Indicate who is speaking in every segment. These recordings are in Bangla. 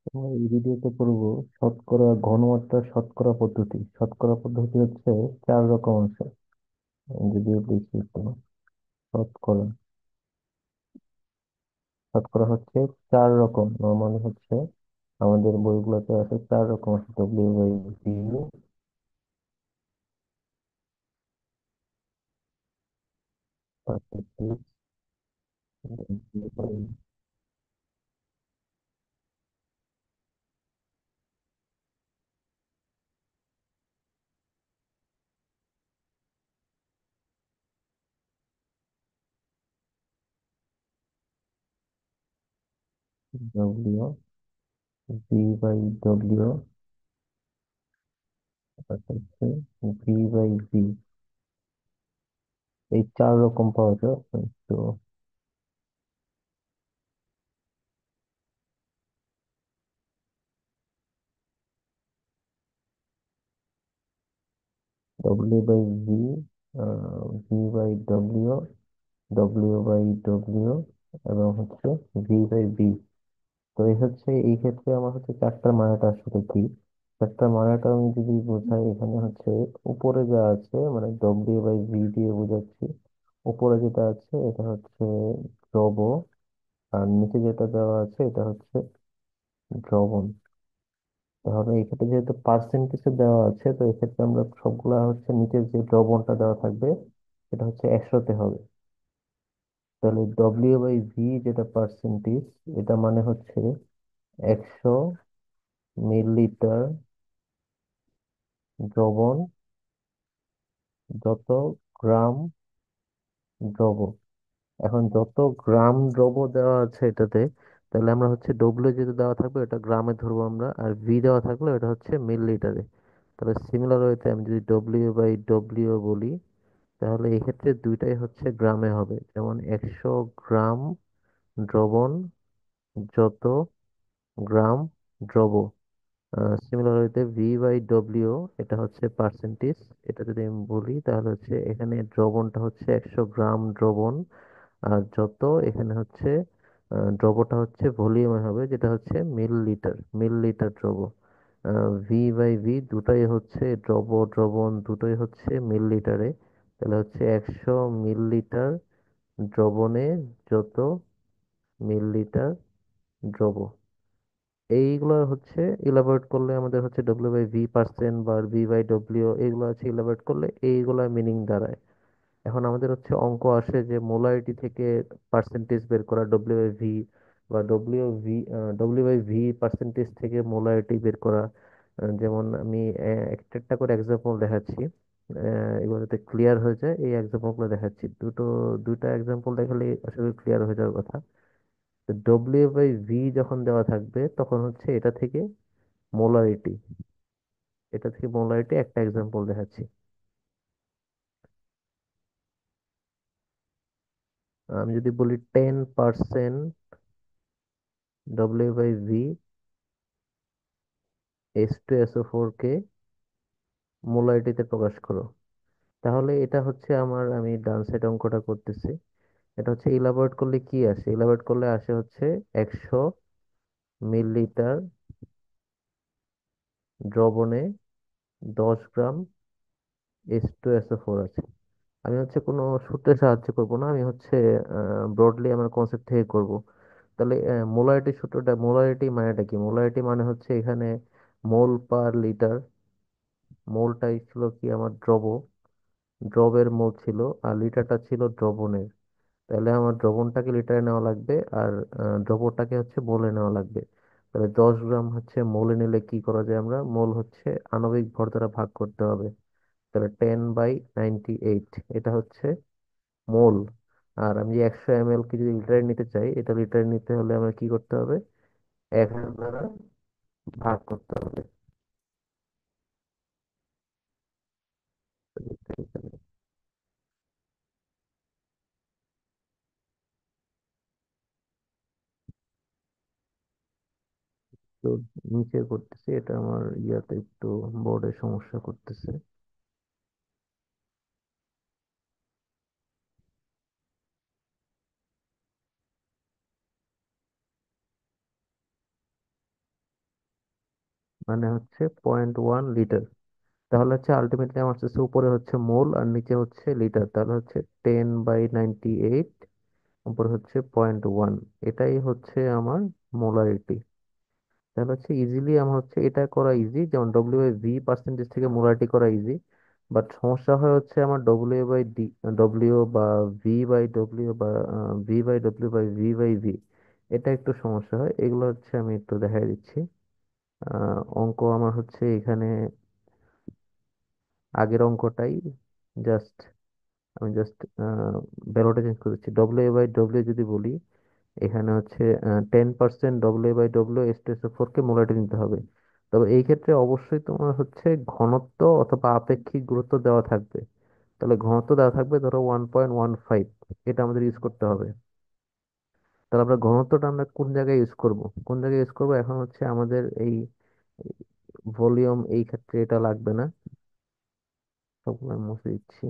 Speaker 1: আমরা এই ভিডিওতে পড়বো শতকরা ঘনমাত্রা শতকরা পদ্ধতি। শতকরা পদ্ধতি হচ্ছে 4 রকম আছে। যদিও বেশি তো শতকরা শতকরা হচ্ছে 4 রকম। নর্মালি হচ্ছে আমাদের বইগুলোতে আছে 4 রকম আছে: WBC, পার্সেন্টেজ, ডব্লিউ, V/W, তারপর হচ্ছে V/V। এই 4 রকম পাওয়া যায়। তো W/V, V/W, W/W এবং হচ্ছে V/V। তো এই হচ্ছে এই ক্ষেত্রে আমার হচ্ছে চারটার মানেটা আসলে কি। চারটার মানেটা আমি যদি বোঝাই, এখানে হচ্ছে উপরে যা আছে মানে W/V দিয়ে বোঝাচ্ছি। উপরে যেটা আছে এটা হচ্ছে দ্রব, আর নিচে যেটা দেওয়া আছে এটা হচ্ছে দ্রবণ। তাহলে এই ক্ষেত্রে যেহেতু পার্সেন্টেজে দেওয়া আছে, তো এক্ষেত্রে আমরা সবগুলা হচ্ছে নিচের যে দ্রবণটা দেওয়া থাকবে এটা হচ্ছে 100-তে হবে। তাহলে W/V যেটা পার্সেন্টেজ, এটা মানে হচ্ছে 100 মিলিলিটার দ্রবণ যত গ্রাম দ্রব। এখন যত গ্রাম দ্রব দেওয়া আছে এটাতে, তাহলে আমরা হচ্ছে ডব্লিউ যেটা দেওয়া থাকবে এটা গ্রামে ধরবো আমরা, আর ভি দেওয়া থাকলে এটা হচ্ছে মিলিলিটারে। তাহলে সিমিলার ওয়েতে আমি যদি W/W বলি, তাহলে এক্ষেত্রে দুইটাই হচ্ছে গ্রামে হবে। যেমন 100 গ্রাম দ্রবণ যত গ্রাম দ্রব। সিমিলারলিতে V/W এটা হচ্ছে পার্সেন্টেজ। এটা যদি আমি বলি তাহলে হচ্ছে এখানে দ্রবণটা হচ্ছে 100 গ্রাম দ্রবণ, আর যত এখানে হচ্ছে দ্রবটা হচ্ছে ভলিউমে হবে, যেটা হচ্ছে মিলিলিটার, মিলিলিটার দ্রব। V/V দুটাই হচ্ছে দ্রব দ্রবণ দুটোই হচ্ছে মিলিলিটারে। তাহলে হচ্ছে 100 মিলিলিটার দ্রবণে যত মিলিলিটার দ্রব। এইগুলো হচ্ছে ইলাবোরেট করলে আমাদের হচ্ছে W/V পার্সেন্ট বা V/W, এইগুলো আছে ইলাবোরেট করলে এইগুলা মিনিং দাঁড়ায়। এখন আমাদের হচ্ছে অঙ্ক আসে যে মোলারিটি থেকে পার্সেন্টেজ বের করা, W/V, বা W/V পার্সেন্টেজ থেকে মোলারিটি বের করা। যেমন আমি একটা একটা করে এক্সাম্পল দেখাচ্ছি, এগুলো যাতে ক্লিয়ার হয়ে যায়। এই এক্সাম্পলগুলো দেখাচ্ছি, দুইটা এক্সাম্পল দেখালে আসলে ক্লিয়ার হয়ে যাওয়ার কথা। W/V যখন দেওয়া থাকবে তখন হচ্ছে মোলারিটি এটা থেকে মোলারিটি একটা এক্সাম্পল দেখাচ্ছি। আমি যদি বলি 10% W/V H2SO4 কে মোলারিটিতে প্রকাশ করো, তাহলে এটা হচ্ছে আমি ডান সাইড অঙ্কটা করতেছি। এটা হচ্ছে ইলাবোরেট করলে কি আসে, ইলাবোরেট করলে আসে হচ্ছে 100 মিলিলিটার দ্রবণে 10 গ্রাম H2SO4 আছে। আমি হচ্ছে কোনো সূত্রের সাহায্য করব না, আমি হচ্ছে ব্রডলি আমার কনসেপ্ট থেকে করব। তাহলে মোলারিটি সূত্রটা, মোলারিটি মানেটা কি? মোলারিটি মানে হচ্ছে এখানে মোল পার লিটার। মোলটাই ছিল কি আমার দ্রবের মোল ছিল, আর লিটারটা ছিল দ্রবণের। তাহলে আমার দ্রবণটাকে লিটারে নেওয়া লাগবে, আর দ্রবণটাকে হচ্ছে মোলে নেওয়া লাগবে। তাহলে 10 গ্রাম হচ্ছে মোলে নিলে কি করা যায়, আমরা মোল হচ্ছে আণবিক ভর দ্বারা ভাগ করতে হবে। তাহলে 10/98 এটা হচ্ছে মোল। আর আমি যে 100 ml কে যদি লিটারে নিতে চাই, এটা লিটারে নিতে হলে আমার কি করতে হবে, 1000 দ্বারা ভাগ করতে হবে। তো নিচে করতেছি, এটা আমার ইয়াতে একটু বোর্ডে সমস্যা করতেছে। মানে হচ্ছে 0.1 লিটার। তাহলে হচ্ছে আলটিমেটলি আমার হচ্ছে উপরে হচ্ছে মোল আর নিচে হচ্ছে লিটার, তাহলে হচ্ছে 10/98, উপরে হচ্ছে 0.1। এটাই হচ্ছে আমার মোলারিটি। তাহলে হচ্ছে ইজিলি আমার হচ্ছে এটা করা ইজি, যেমন ডব্লিউ বাই ভি পার্সেন্টেজ থেকে মোলারিটি করা ইজি। বাট সমস্যা হয় হচ্ছে আমার ডব্লিউ বাই ডি, ডব্লিউ বা ভি বাই ডব্লিউ বা V by W by V by V, এটা একটু সমস্যা হয়। এগুলো হচ্ছে আমি একটু দেখাই দিচ্ছি। অঙ্ক আমার হচ্ছে এখানে আগের অঙ্কটাই, জাস্ট আমি জাস্ট ভ্যালুটা চেঞ্জ করেছি। ডব্লিউ বাই ডব্লিউ যদি বলি, এখানে হচ্ছে 10% ডব্লিউ বাই ডব্লিউ এস2এসও4 কে মোলারিটি নিতে হবে। তবে এই ক্ষেত্রে অবশ্যই তোমার হচ্ছে ঘনত্ব অথবা আপেক্ষিক গুরুত্ব দেওয়া থাকবে। তাহলে ঘনত্ব দেওয়া থাকবে ধরো 1.15, এটা আমাদের ইউজ করতে হবে। তাহলে আমরা ঘনত্বটা আমরা কোন জায়গায় ইউজ করব, কোন জায়গায় ইউজ করব, এখন হচ্ছে আমাদের এই ভলিউম, এই ক্ষেত্রে এটা লাগবে না, সবগুলো আমি মুছে দিচ্ছি।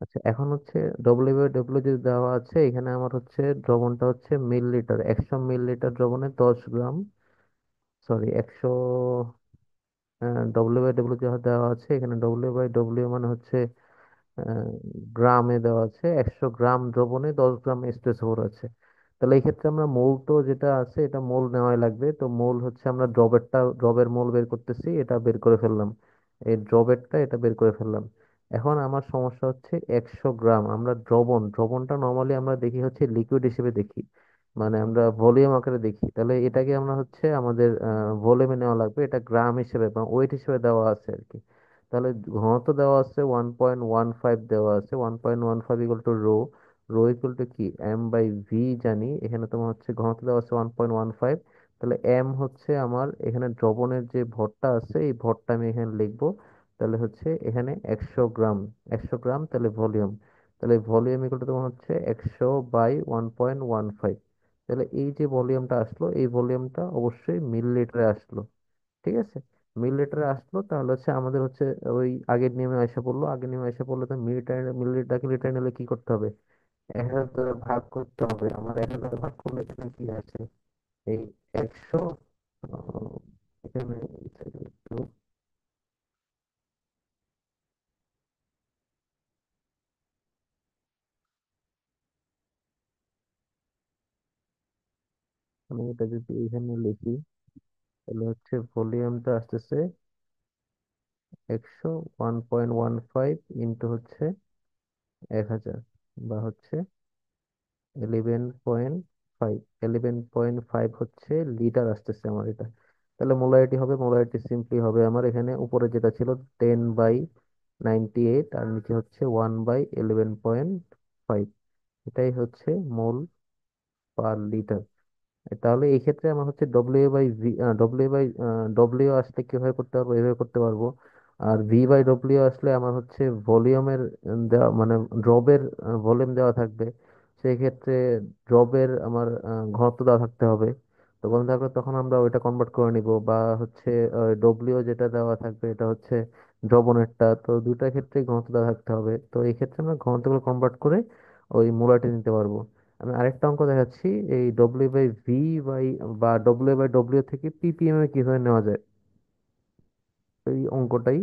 Speaker 1: আচ্ছা, এখন হচ্ছে ডব্লিউ বাই ডব্লিউ যদি দেওয়া আছে, এখানে আমার হচ্ছে দ্রবণটা হচ্ছে মিলিলিটার, 100 মিলিলিটার দ্রবণে 10 gram, sorry 100, W by W যা দেওয়া আছে এখানে, ডব্লিউ বাই ডব্লিউ মানে হচ্ছে আহ, গ্রামে দেওয়া আছে, 100 গ্রাম দ্রবণে 10 গ্রাম স্টেসোর আছে। তাহলে এই ক্ষেত্রে আমরা মোল তো যেটা আছে এটা মোল নেওয়াই লাগবে। তো মোল হচ্ছে আমরা ড্রবের মোল বের করতেছি, এটা বের করে ফেললাম, এই ড্রবেরটা এটা বের করে ফেললাম। এখন আমার সমস্যা হচ্ছে 100 গ্রাম, আমরা দ্রবণটা নর্মালি আমরা দেখি হচ্ছে লিকুইড হিসেবে দেখি, মানে আমরা ভলিউম আকারে দেখি। তাহলে এটাকে আমরা হচ্ছে আমাদের ভলিউমে নেওয়া লাগবে, এটা গ্রাম হিসেবে বা ওয়েট হিসেবে দেওয়া আছে আর কি। তাহলে ঘনত্ব দেওয়া আছে 1.15 দেওয়া আছে, 1.15 equal to rho, rho equal to কি এম বাই ভি জানি, এখানে তোমার হচ্ছে ঘনত্ব দেওয়া আছে 1.15। তাহলে এম হচ্ছে আমার এখানে দ্রবণের যে ভরটা আছে, এই ভরটা আমি এখানে লিখবো। তাহলে হচ্ছে এখানে 100 গ্রাম, 100 গ্রাম তাহলে ভলিউম, তাহলে ভলিউম ইকুয়াল টু তোমার হচ্ছে 100/1.15। তাহলে এই যে ভলিউমটা আসলো, এই ভলিউমটা অবশ্যই মিলিলিটারে আসলো। ঠিক আছে, মিলিলিটারে আসলো, তাহলে হচ্ছে আমাদের হচ্ছে ওই আগের নিয়মে আইসা পড়লো, আগের নিয়মে আইসা পড়লে তো মিলিলিটারকে লিটার নিলে কি করতে হবে, 1,000 দ্বারা ভাগ করতে হবে। আমার 1,000 দ্বারা ভাগ করলে এখানে কি আছে, এই 100, আহ, এখানে একটু আমি এটা যদি এখানে লিখি, তাহলে হচ্ছে ভলিউমটা আসতেছে 100, 1.15 ইন্টু হচ্ছে 1,000, বা হচ্ছে 11.5, 11.5 হচ্ছে লিটার আসতেছে আমার এটা। তাহলে মোলারিটি হবে, মোলারিটি সিম্পলি হবে আমার এখানে উপরে যেটা ছিল 10/98, আর নিচে হচ্ছে 1/11.5, এটাই হচ্ছে মোল পার লিটার। তাহলে এই ক্ষেত্রে আমার হচ্ছে W by V, W by W আসলে কিভাবে করতে পারবো, এইভাবে করতে পারবো। আর ভি বাই ডব্লিউ আসলে আমার হচ্ছে ভলিউমের দেওয়া, মানে ড্রপের ভলিউম দেওয়া থাকবে, সেই ক্ষেত্রে ড্রপের আমার ঘনত্ব দেওয়া থাকতে হবে। তখন থাকলে তখন আমরা ওইটা কনভার্ট করে নিব, বা হচ্ছে ডব্লিউ যেটা দেওয়া থাকবে এটা হচ্ছে দ্রবণেরটা, তো দুইটা ক্ষেত্রে ঘনত্ব দেওয়া থাকতে হবে। তো এই ক্ষেত্রে আমরা ঘনত্বগুলো কনভার্ট করে ওই মোলারিটি নিতে পারবো। আমি আরেকটা অঙ্ক দেখাচ্ছি, এই ডব্লিউ বাই ভি বাই বা ডব্লিউ বাই ডব্লিউ থেকে পিপিএম এ কিভাবে নেওয়া যায়, এই অঙ্কটাই।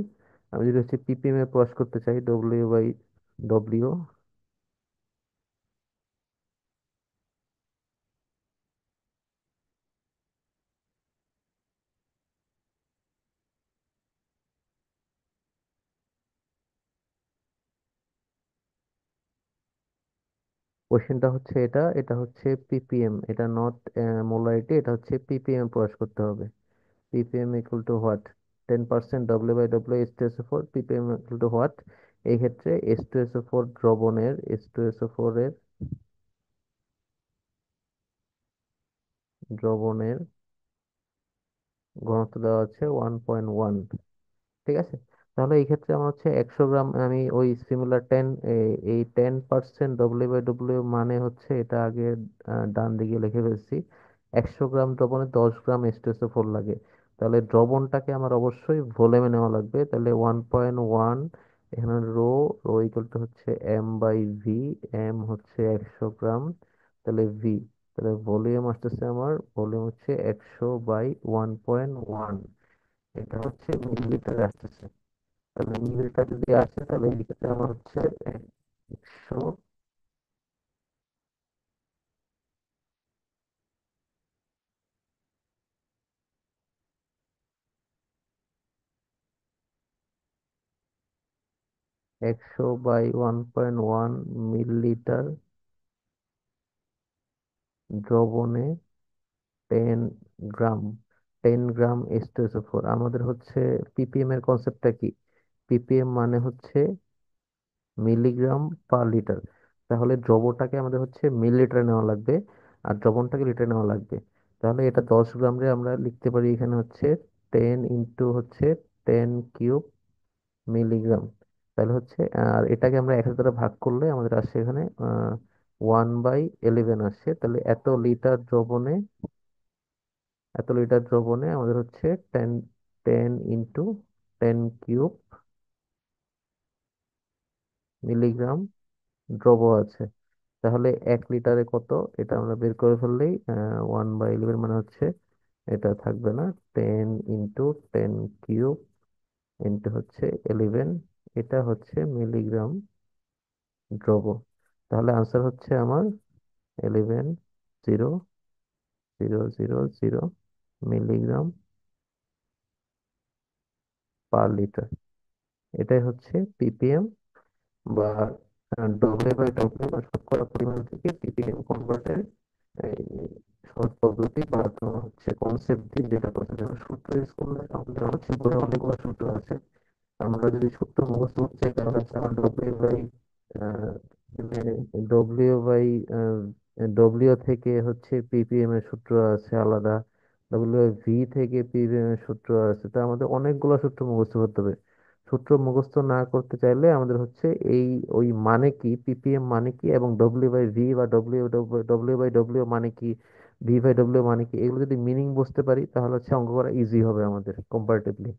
Speaker 1: আমি যদি হচ্ছে পিপিএম এ প্রকাশ করতে চাই, ডব্লিউ বাই ডব্লিউ, কোশ্চেনটা হচ্ছে এটা, এটা হচ্ছে পিপিএম, এটা নট মোলারিটি, এটা হচ্ছে পিপিএম প্রকাশ করতে হবে। PPM equal to what, 10% W by W এস2এসও4, পিপিএম ইকুয়াল টু হোয়াট, এই ক্ষেত্রে এস2এসও4 দ্রবণের, এস2এসও4 এর দ্রবণের ঘনত্ব দেওয়া আছে 1.1। ঠিক আছে, তাহলে এই ক্ষেত্রে আমার হচ্ছে 100 গ্রাম, আমি ওই সিমিলার এই 10% ডব্লিউ বাই ডব্লিউ মানে হচ্ছে এটা আগে ডান দিকে লিখে ফেলছি। 100 গ্রাম দ্রবণে 10 গ্রাম H2SO4 লাগে। তাহলে দ্রবণটাকে আমার অবশ্যই ভলিউমে নেওয়া লাগবে, তাহলে 1.1 এখানে রো ইকুয়াল টু হচ্ছে এম বাই ভি। এম হচ্ছে 100 গ্রাম, তাহলে ভি, তাহলে ভলিউম আসতেছে আমার, ভলিউম হচ্ছে 100/1.1, এটা হচ্ছে মিলিলিটারে আসতেছে। তাহলে মিলিলিটার যদি আসে তাহলে এই ক্ষেত্রে আমার হচ্ছে 100, 100/1.1 মিলিলিটার দ্রবণে 10 গ্রাম, 10 গ্রাম H2SO4। আমাদের হচ্ছে পিপিএম এর কনসেপ্টটা কি? পিপিএম মানে হচ্ছে মিলিগ্রাম পার লিটার। তাহলে দ্রবটাকে আমাদের হচ্ছে মিলিলিটারে নেওয়া লাগবে, আর দ্রবণটাকে লিটারে নেওয়া লাগবে। তাহলে এটা 10 গ্রাম রে আমরা লিখতে পারি এখানে হচ্ছে 10 ইন্টু হচ্ছে 10³ মিলিগ্রাম। তাহলে হচ্ছে আর এটাকে আমরা 1 দ্বারা ভাগ করলে আমাদের আসছে এখানে 1/11 আসছে। তাহলে এত লিটার দ্রবণে আমাদের হচ্ছে 10 ইন্টু 10³ মিলিগ্রাম দ্রব আছে। তাহলে 1 লিটারে কত, এটা আমরা বের করে ফেললেই 1/11 মানে হচ্ছে, এটা থাকবে না, 10 ইন্টু 10³ ইন্টু হচ্ছে 11, এটা হচ্ছে মিলিগ্রাম দ্রব। তাহলে আনসার হচ্ছে আমার 11,000,000 মিলিগ্রাম পার লিটার। এটাই হচ্ছে পিপিএম বা ডব্লিউ বা শতকরা পরিমাণ থেকে পিপিএম কনভার্টের এই সহজ পদ্ধতি বা তোমার হচ্ছে কনসেপ্ট দিয়ে যেটা কথা, যেমন সূত্র ইউজ করলে আমাদের হচ্ছে বইয়ে অনেকগুলো সূত্র আছে। আমরা যদি সূত্র মুখস্থ করতে চাই তাহলে হচ্ছে আমার ডব্লিউ থেকে হচ্ছে পিপিএম এর সূত্র আছে আলাদা, ডব্লিউ ভি থেকে পিপিএম এর সূত্র আছে। তো আমাদের অনেকগুলো সূত্র মুখস্থ করতে হবে। সূত্র মুখস্থ না করতে চাইলে আমাদের হচ্ছে এই ওই মানে কি, পিপিএম মানে কি, এবং ডব্লিউ/ভি বা ডব্লিউ/ডব্লিউ মানে কি, ভি/ডব্লিউ মানে কি, এগুলো যদি মিনিং বুঝতে পারি তাহলে হচ্ছে অঙ্ক করা ইজি হবে আমাদের কম্পারেটিভলি।